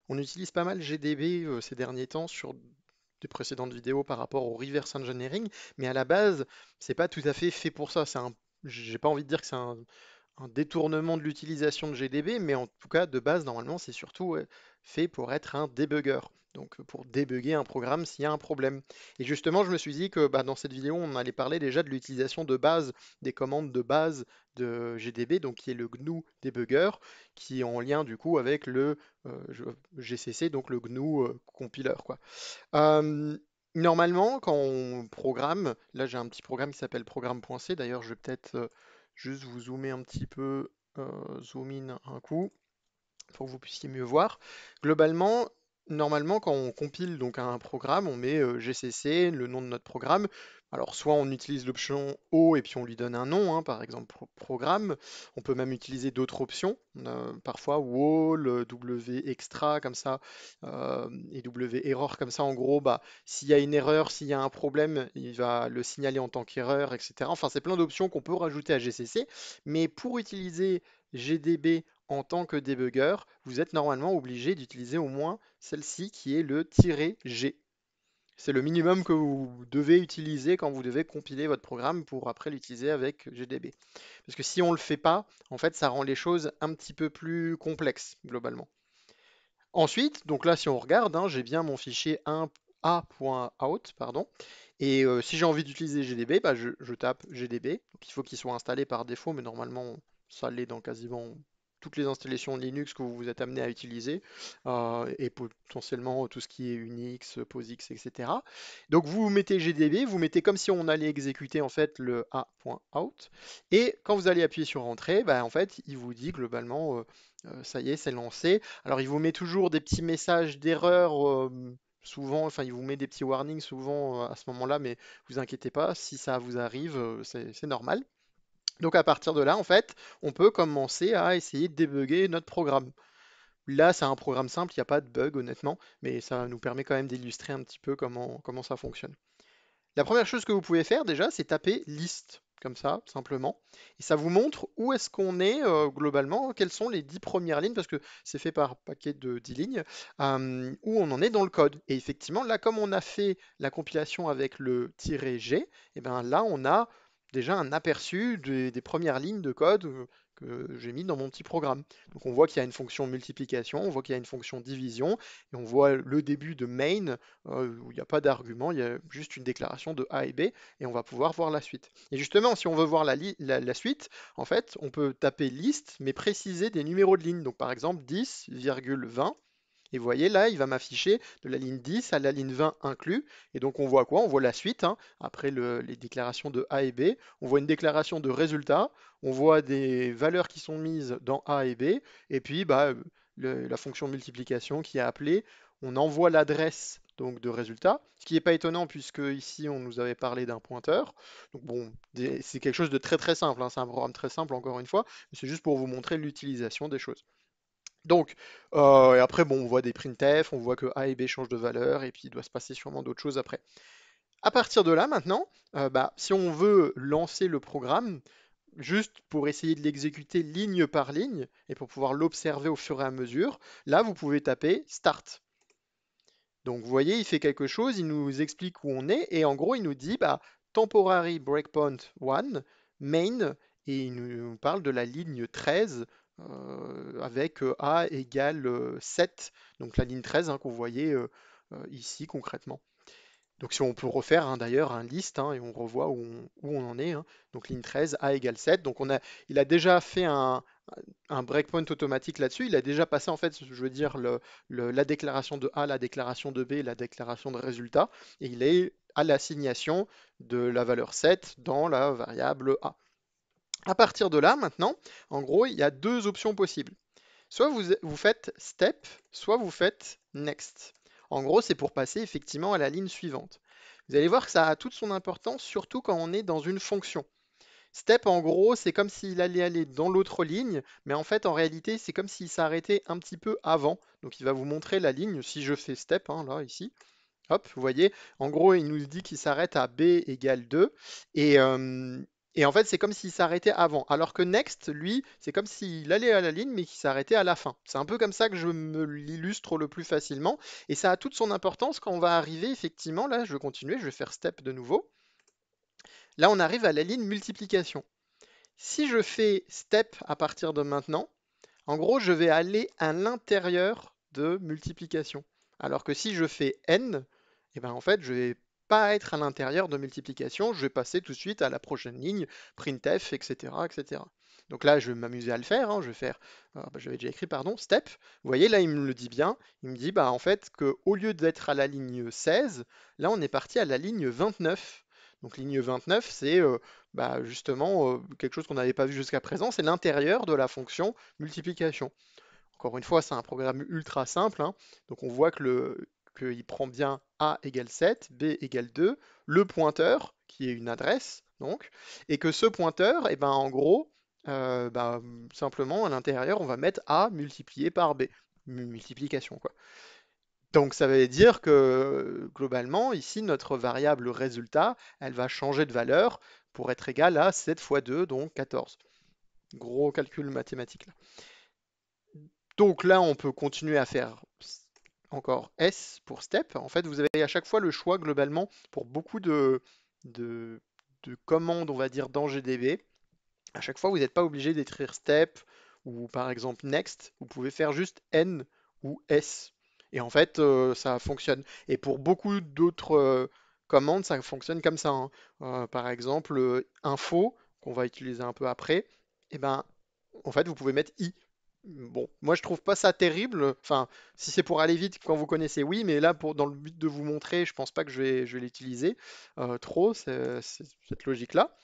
On utilise pas mal GDB ces derniers temps sur des précédentes vidéos par rapport au reverse engineering, mais à la base, c'est pas tout à fait fait pour ça. J'ai pas envie de dire que c'est un détournement de l'utilisation de GDB, mais en tout cas, de base, normalement, c'est surtout fait pour être un débugger. Donc, pour débugger un programme s'il y a un problème. Et justement, je me suis dit que bah, dans cette vidéo, on allait parler déjà de l'utilisation de base, des commandes de base de GDB, donc qui est le GNU Debugger, qui est en lien du coup avec le GCC, donc le GNU compiler, quoi. Euh, Normalement, quand on programme, là j'ai un petit programme qui s'appelle programme.c, d'ailleurs je vais peut-être juste vous zoomer un petit peu, zoom in un coup, pour que vous puissiez mieux voir. Globalement, normalement, quand on compile donc un programme, on met GCC, le nom de notre programme. Alors, soit on utilise l'option O et puis on lui donne un nom, hein, par exemple programme. On peut même utiliser d'autres options, parfois wall, W extra comme ça, et W error comme ça. En gros, bah, s'il y a une erreur, s'il y a un problème, il va le signaler en tant qu'erreur, etc. Enfin, c'est plein d'options qu'on peut rajouter à GCC. Mais pour utiliser GDB en tant que débugger, vous êtes normalement obligé d'utiliser au moins celle-ci qui est le "-g". C'est le minimum que vous devez utiliser quand vous devez compiler votre programme pour après l'utiliser avec GDB. Parce que si on ne le fait pas, en fait, ça rend les choses un petit peu plus complexes globalement. Ensuite, donc là, si on regarde, hein, j'ai bien mon fichier 1a.out, pardon. Et si j'ai envie d'utiliser GDB, bah, je tape GDB. Donc il faut qu'il soit installé par défaut, mais normalement, ça l'est dans quasiment toutes les installations Linux que vous vous êtes amené à utiliser, et potentiellement tout ce qui est Unix, POSIX, etc. Donc vous mettez GDB, vous mettez comme si on allait exécuter en fait le a.out, et quand vous allez appuyer sur Entrée, bah, en fait, il vous dit globalement, ça y est, c'est lancé. Alors, il vous met toujours des petits messages d'erreur, souvent, enfin, il vous met des petits warnings souvent à ce moment-là, mais vous inquiétez pas, si ça vous arrive, c'est normal. Donc, à partir de là, en fait, on peut commencer à essayer de débugger notre programme. Là, c'est un programme simple, il n'y a pas de bug, honnêtement, mais ça nous permet quand même d'illustrer un petit peu comment ça fonctionne. La première chose que vous pouvez faire déjà, c'est taper liste, comme ça, simplement. Et ça vous montre où est-ce qu'on est globalement, quelles sont les 10 premières lignes, parce que c'est fait par paquet de 10 lignes, où on en est dans le code. Et effectivement, là, comme on a fait la compilation avec le "-g, et ben là, on a déjà un aperçu des premières lignes de code que j'ai mis dans mon petit programme. Donc on voit qu'il y a une fonction multiplication, on voit qu'il y a une fonction division, et on voit le début de main, où il n'y a pas d'argument, il y a juste une déclaration de A et B, et on va pouvoir voir la suite. Et justement, si on veut voir la suite, en fait, on peut taper liste, mais préciser des numéros de ligne. Donc par exemple 10,20. Et vous voyez là, il va m'afficher de la ligne 10 à la ligne 20 inclus. Et donc on voit quoi? On voit la suite, hein, après les déclarations de A et B. On voit une déclaration de résultat. On voit des valeurs qui sont mises dans A et B. Et puis bah, la fonction multiplication qui est appelée. On envoie l'adresse donc de résultat, ce qui n'est pas étonnant puisque ici on nous avait parlé d'un pointeur. Donc bon, c'est quelque chose de très très simple, hein, c'est un programme très simple encore une fois, mais c'est juste pour vous montrer l'utilisation des choses. Donc, et après, bon, on voit des printf, on voit que A et B changent de valeur, et puis il doit se passer sûrement d'autres choses après. À partir de là, maintenant, bah, si on veut lancer le programme, juste pour essayer de l'exécuter ligne par ligne, et pour pouvoir l'observer au fur et à mesure, là, vous pouvez taper Start. Donc, vous voyez, il fait quelque chose, il nous explique où on est, et en gros, il nous dit, bah, Temporary Breakpoint 1, main, et il nous parle de la ligne 13 avec A égale 7, donc la ligne 13 hein, qu'on voyait ici concrètement. Donc si on peut refaire hein, d'ailleurs un list hein, et on revoit où on en est, hein. Donc ligne 13, A égale 7. Donc il a déjà fait un breakpoint automatique là-dessus. Il a déjà passé en fait, je veux dire, la déclaration de A, la déclaration de B, la déclaration de résultat. Et il est à l'assignation de la valeur 7 dans la variable A. À partir de là, maintenant, en gros, il y a deux options possibles. Soit vous faites step, soit vous faites next. En gros, c'est pour passer effectivement à la ligne suivante. Vous allez voir que ça a toute son importance, surtout quand on est dans une fonction. Step, en gros, c'est comme s'il allait aller dans l'autre ligne, mais en fait, en réalité, c'est comme s'il s'arrêtait un petit peu avant. Donc, il va vous montrer la ligne. Si je fais step, hein, là, ici, hop, vous voyez, en gros, il nous dit qu'il s'arrête à B égale 2. Et Et en fait, c'est comme s'il s'arrêtait avant. Alors que next, lui, c'est comme s'il allait à la ligne, mais qu'il s'arrêtait à la fin. C'est un peu comme ça que je me l'illustre le plus facilement. Et ça a toute son importance quand on va arriver, effectivement, là, je vais continuer, je vais faire step de nouveau. Là, on arrive à la ligne multiplication. Si je fais step à partir de maintenant, en gros, je vais aller à l'intérieur de multiplication. Alors que si je fais n, eh ben en fait, je vais pas être à l'intérieur de multiplication, je vais passer tout de suite à la prochaine ligne, printf, etc., etc. Donc là, je vais m'amuser à le faire, hein, je vais faire, j'avais déjà écrit, pardon, step. Vous voyez, là, il me le dit bien. Il me dit, bah, en fait, qu'au lieu d'être à la ligne 16, là, on est parti à la ligne 29. Donc, ligne 29, c'est justement quelque chose qu'on n'avait pas vu jusqu'à présent, c'est l'intérieur de la fonction multiplication. Encore une fois, c'est un programme ultra simple, hein. Donc on voit qu'il prend bien A égale 7, B égale 2, le pointeur, qui est une adresse, donc, et que ce pointeur, eh ben, en gros, simplement à l'intérieur, on va mettre A multiplié par B. Multiplication, quoi. Donc ça veut dire que globalement, ici, notre variable résultat, elle va changer de valeur pour être égale à 7 fois 2, donc 14. Gros calcul mathématique là. Donc là, on peut continuer à faire encore S pour step. En fait, vous avez à chaque fois le choix globalement pour beaucoup de, de commandes, on va dire, dans GDB. À chaque fois, vous n'êtes pas obligé d'écrire step ou par exemple next. Vous pouvez faire juste N ou S. Et en fait, ça fonctionne. Et pour beaucoup d'autres commandes, ça fonctionne comme ça, hein. Par exemple, info, qu'on va utiliser un peu après, et ben, en fait, vous pouvez mettre I. Bon, moi je trouve pas ça terrible. Enfin, si c'est pour aller vite quand vous connaissez, oui, mais là, dans le but de vous montrer, je pense pas que je vais l'utiliser trop, cette logique-là.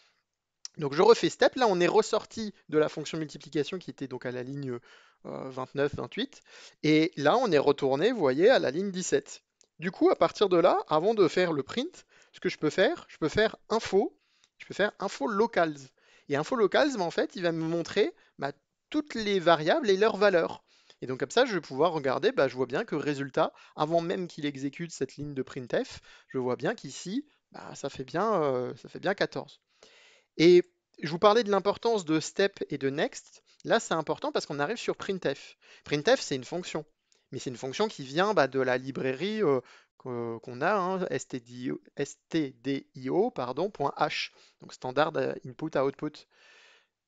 Donc je refais step. Là, on est ressorti de la fonction multiplication qui était donc à la ligne 29, 28. Et là, on est retourné, vous voyez, à la ligne 17. Du coup, à partir de là, avant de faire le print, ce que je peux faire info, je peux faire info locals. Et info locals, en fait, il va me montrer toutes les variables et leurs valeurs. Et donc comme ça, je vais pouvoir regarder, je vois bien que résultat, avant même qu'il exécute cette ligne de printf, je vois bien qu'ici, ça fait bien 14. Et je vous parlais de l'importance de step et de next. Là, c'est important parce qu'on arrive sur printf. Printf, c'est une fonction. Mais c'est une fonction qui vient de la librairie qu'on a, hein, stdio, pardon, .h, donc standard input output.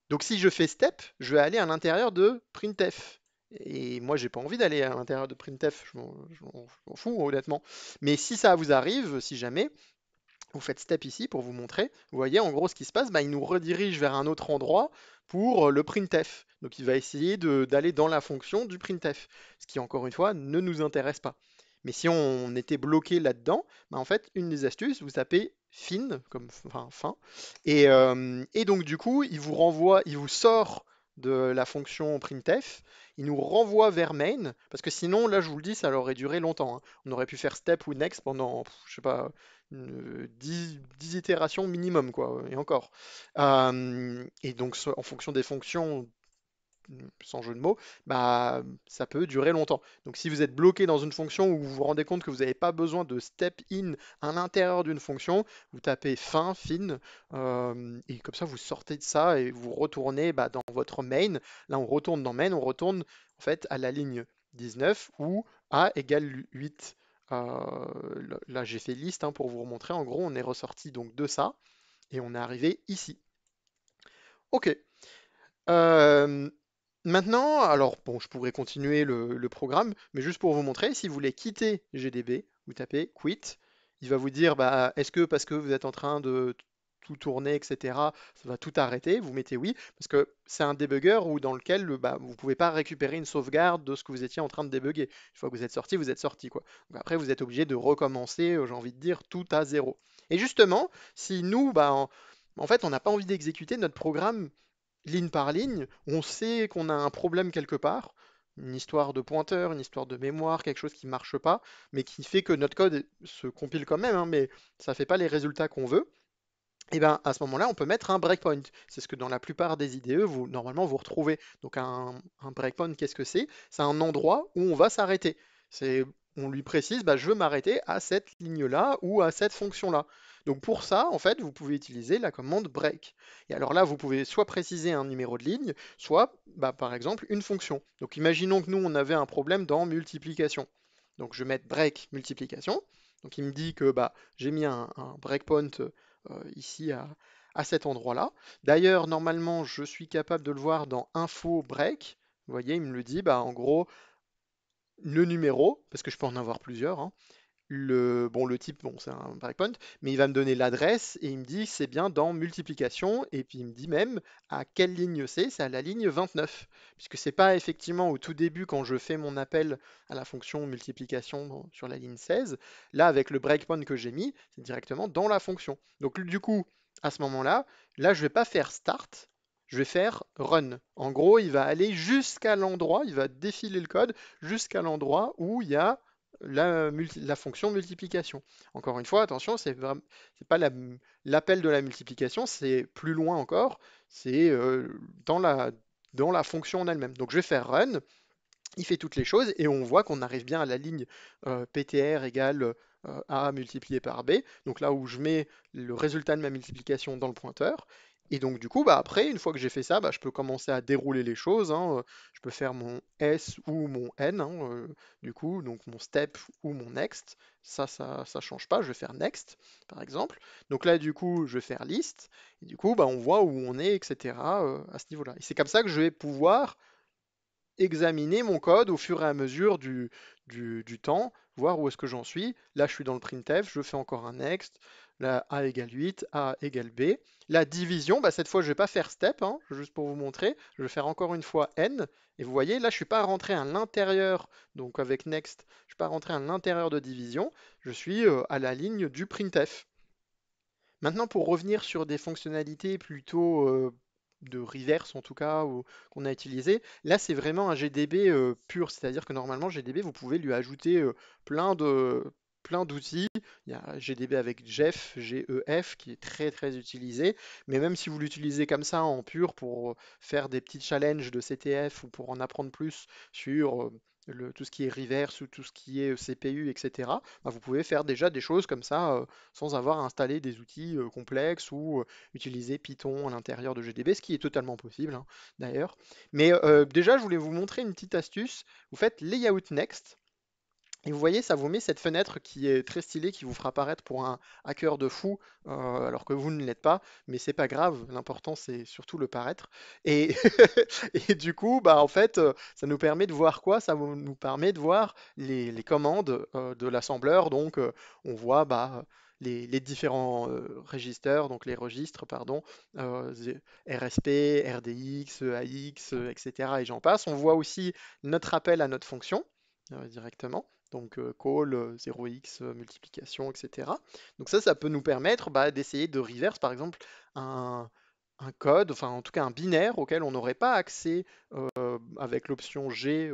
Donc si je fais step, je vais aller à l'intérieur de printf. Et moi, j'ai pas envie d'aller à l'intérieur de printf, je m'en fous honnêtement. Mais si ça vous arrive, si jamais, vous faites step ici pour vous montrer. Vous voyez en gros ce qui se passe, il nous redirige vers un autre endroit pour le printf. Donc il va essayer d'aller dans la fonction du printf, ce qui encore une fois ne nous intéresse pas. Mais si on était bloqué là-dedans, en fait, une des astuces, vous tapez fin, comme enfin, fin, et donc du coup, il vous renvoie, il vous sort de la fonction printf, il nous renvoie vers main, parce que sinon, là, je vous le dis, ça aurait duré longtemps, hein. On aurait pu faire step ou next pendant, je sais pas, 10 itérations minimum, quoi, et encore. Et donc, en fonction des fonctions, sans jeu de mots, ça peut durer longtemps. Donc, si vous êtes bloqué dans une fonction où vous vous rendez compte que vous n'avez pas besoin de step in à l'intérieur d'une fonction, vous tapez fin, et comme ça, vous sortez de ça et vous retournez dans votre main. Là, on retourne dans main, on retourne en fait à la ligne 19 où a égale 8. Là, j'ai fait liste, hein, pour vous remontrer. En gros, on est ressorti donc de ça et on est arrivé ici. Ok. Euh, Maintenant, alors bon, je pourrais continuer le programme, mais juste pour vous montrer, si vous voulez quitter GDB, vous tapez quit. Il va vous dire, est-ce que parce que vous êtes en train de tout tourner, etc., ça va tout arrêter? Vous mettez oui, parce que c'est un debugger où, dans lequel vous ne pouvez pas récupérer une sauvegarde de ce que vous étiez en train de débugger. Une fois que vous êtes sorti, quoi. Donc après, vous êtes obligé de recommencer, j'ai envie de dire, tout à zéro. Et justement, si nous, en fait, on n'a pas envie d'exécuter notre programme ligne par ligne, on sait qu'on a un problème quelque part, une histoire de pointeur, une histoire de mémoire, quelque chose qui ne marche pas, mais qui fait que notre code se compile quand même, hein, mais ça ne fait pas les résultats qu'on veut. Et bien à ce moment-là, on peut mettre un breakpoint. C'est ce que dans la plupart des IDE, normalement, vous retrouvez. Donc un breakpoint, qu'est-ce que c'est? C'est un endroit où on va s'arrêter. C'est on lui précise, bah, je veux m'arrêter à cette ligne-là ou à cette fonction-là. Donc pour ça, en fait, vous pouvez utiliser la commande break. Et alors là, vous pouvez soit préciser un numéro de ligne, soit, bah, par exemple, une fonction. Donc imaginons que nous, on avait un problème dans multiplication. Donc je vais mettre break multiplication. Donc il me dit que bah, j'ai mis un breakpoint ici à cet endroit-là. D'ailleurs, normalement, je suis capable de le voir dans info break. Vous voyez, il me le dit, bah, en gros, le numéro, parce que je peux en avoir plusieurs, hein. Le type, bon, c'est un breakpoint, mais il va me donner l'adresse et il me dit que c'est bien dans multiplication, et puis il me dit même à quelle ligne c'est à la ligne 29, puisque c'est pas effectivement au tout début quand je fais mon appel à la fonction multiplication sur la ligne 16. Là, avec le breakpoint que j'ai mis, c'est directement dans la fonction. Donc du coup, à ce moment-là, là, je vais pas faire start, je vais faire run. En gros, il va aller jusqu'à l'endroit, il va défiler le code jusqu'à l'endroit où il y a la fonction multiplication. Encore une fois, attention, c'est pas l'appel de la multiplication, c'est plus loin encore, c'est dans la fonction en elle-même. Donc je vais faire run, il fait toutes les choses et on voit qu'on arrive bien à la ligne PTR égale A multiplié par B, donc là où je mets le résultat de ma multiplication dans le pointeur. Et donc du coup, bah, après, une fois que j'ai fait ça, bah, je peux commencer à dérouler les choses, hein. Je peux faire mon S ou mon N, hein, du coup, donc mon step ou mon next. Ça change pas, je vais faire next, par exemple. Donc là, du coup, je vais faire list. Et du coup, bah, on voit où on est, etc. À ce niveau-là. Et c'est comme ça que je vais pouvoir examiner mon code au fur et à mesure du temps, voir où est-ce que j'en suis. Là, je suis dans le printf, je fais encore un next. Là, A égale 8, A égale B. La division, bah, cette fois, je ne vais pas faire step, hein, juste pour vous montrer. Je vais faire encore une fois n. Et vous voyez, là, je ne suis pas rentré à l'intérieur, donc avec next, je ne suis pas rentré à l'intérieur de division. Je suis à la ligne du printf. Maintenant, pour revenir sur des fonctionnalités plutôt de reverse, en tout cas, qu'on a utilisé, là, c'est vraiment un GDB pur. C'est-à-dire que normalement, GDB, vous pouvez lui ajouter plein de, plein d'outils. Il y a GDB avec Jeff, G-E-F, qui est très, très utilisé. Mais même si vous l'utilisez comme ça, en pur, pour faire des petits challenges de CTF ou pour en apprendre plus sur tout ce qui est reverse ou tout ce qui est CPU, etc., bah, vous pouvez faire déjà des choses comme ça sans avoir à installer des outils complexes ou utiliser Python à l'intérieur de GDB, ce qui est totalement possible, hein, d'ailleurs. Mais déjà, je voulais vous montrer une petite astuce. Vous faites Layout Next. Et vous voyez, ça vous met cette fenêtre qui est très stylée, qui vous fera paraître pour un hacker de fou, alors que vous ne l'êtes pas, mais c'est pas grave, l'important c'est surtout le paraître. Et, et du coup, bah, en fait, ça nous permet de voir quoi? Nous permet de voir les commandes de l'assembleur. Donc, on voit bah, les différents régisters, donc les registres, pardon, RSP, RDX, AX, etc. Et j'en passe. On voit aussi notre appel à notre fonction directement. Donc call, 0x, multiplication, etc. Donc ça peut nous permettre bah, d'essayer de reverse, par exemple, un, un code, enfin en tout cas un binaire auquel on n'aurait pas accès avec l'option G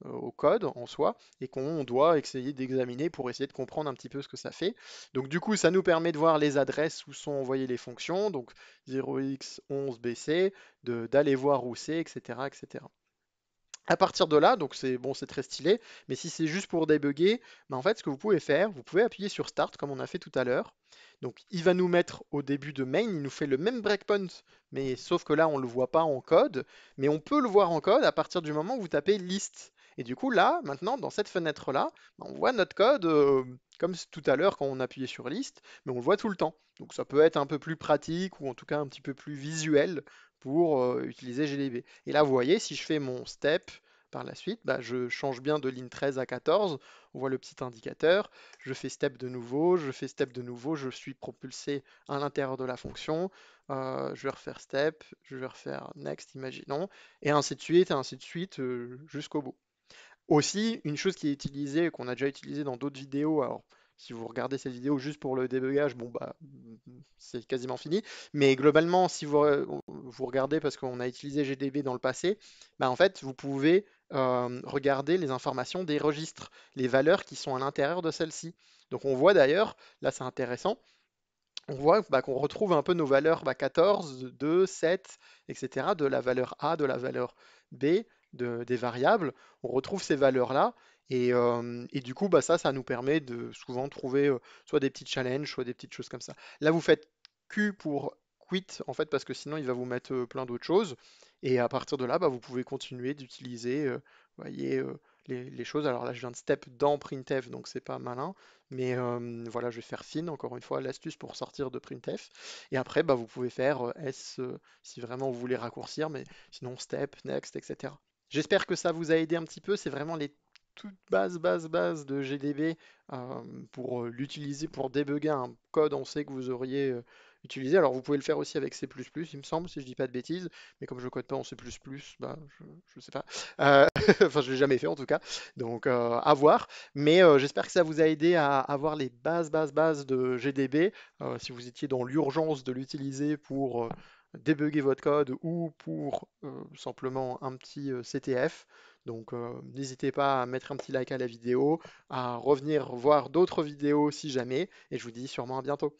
au code en soi, et qu'on doit essayer d'examiner pour essayer de comprendre un petit peu ce que ça fait. Donc du coup, ça nous permet de voir les adresses où sont envoyées les fonctions, donc 0x, 11bc, d'aller voir où c'est, etc., etc. À partir de là, donc c'est bon, c'est très stylé, mais si c'est juste pour débugger, bah en fait, ce que vous pouvez faire, vous pouvez appuyer sur Start comme on a fait tout à l'heure. Donc il va nous mettre au début de main, il nous fait le même breakpoint, mais sauf que là, on ne le voit pas en code, mais on peut le voir en code à partir du moment où vous tapez list. Et du coup, là, maintenant, dans cette fenêtre-là, bah, on voit notre code comme tout à l'heure quand on appuyait sur list, mais on le voit tout le temps. Donc ça peut être un peu plus pratique ou en tout cas un petit peu plus visuel pour utiliser GDB. Et là, vous voyez, si je fais mon step par la suite, bah, je change bien de ligne 13 à 14. On voit le petit indicateur. Je fais step de nouveau, je fais step de nouveau, je suis propulsé à l'intérieur de la fonction. Je vais refaire step, je vais refaire next, imaginons, et ainsi de suite jusqu'au bout. Aussi, une chose qui est utilisée, qu'on a déjà utilisé dans d'autres vidéos, alors si vous regardez cette vidéo juste pour le débugage, bon bah c'est quasiment fini. Mais globalement, si vous regardez parce qu'on a utilisé GDB dans le passé, bah en fait vous pouvez regarder les informations des registres, les valeurs qui sont à l'intérieur de celles-ci. Donc on voit d'ailleurs, là c'est intéressant, on voit bah, qu'on retrouve un peu nos valeurs bah, 14, 2, 7, etc. de la valeur A, de la valeur B, des variables. On retrouve ces valeurs-là. Et du coup, bah, ça nous permet de souvent trouver soit des petits challenges, soit des petites choses comme ça. Là, vous faites Q pour quit, en fait, parce que sinon, il va vous mettre plein d'autres choses. Et à partir de là, bah, vous pouvez continuer d'utiliser, vous voyez, les choses. Alors là, je viens de step dans printf, donc c'est pas malin. Mais voilà, je vais faire fin, encore une fois, l'astuce pour sortir de printf. Et après, bah, vous pouvez faire S si vraiment vous voulez raccourcir, mais sinon step, next, etc. J'espère que ça vous a aidé un petit peu. C'est vraiment les toutes bases de GDB pour l'utiliser pour débugger un code on sait que vous auriez utilisé. Alors vous pouvez le faire aussi avec C++, il me semble, si je dis pas de bêtises, mais comme je code pas en C++, bah, je sais pas. Euh, enfin, je l'ai jamais fait en tout cas, donc à voir. Mais j'espère que ça vous a aidé à avoir les bases de GDB. Si vous étiez dans l'urgence de l'utiliser pour débugger votre code ou pour simplement un petit CTF. Donc n'hésitez pas à mettre un petit like à la vidéo, à revenir voir d'autres vidéos si jamais, et je vous dis sûrement à bientôt.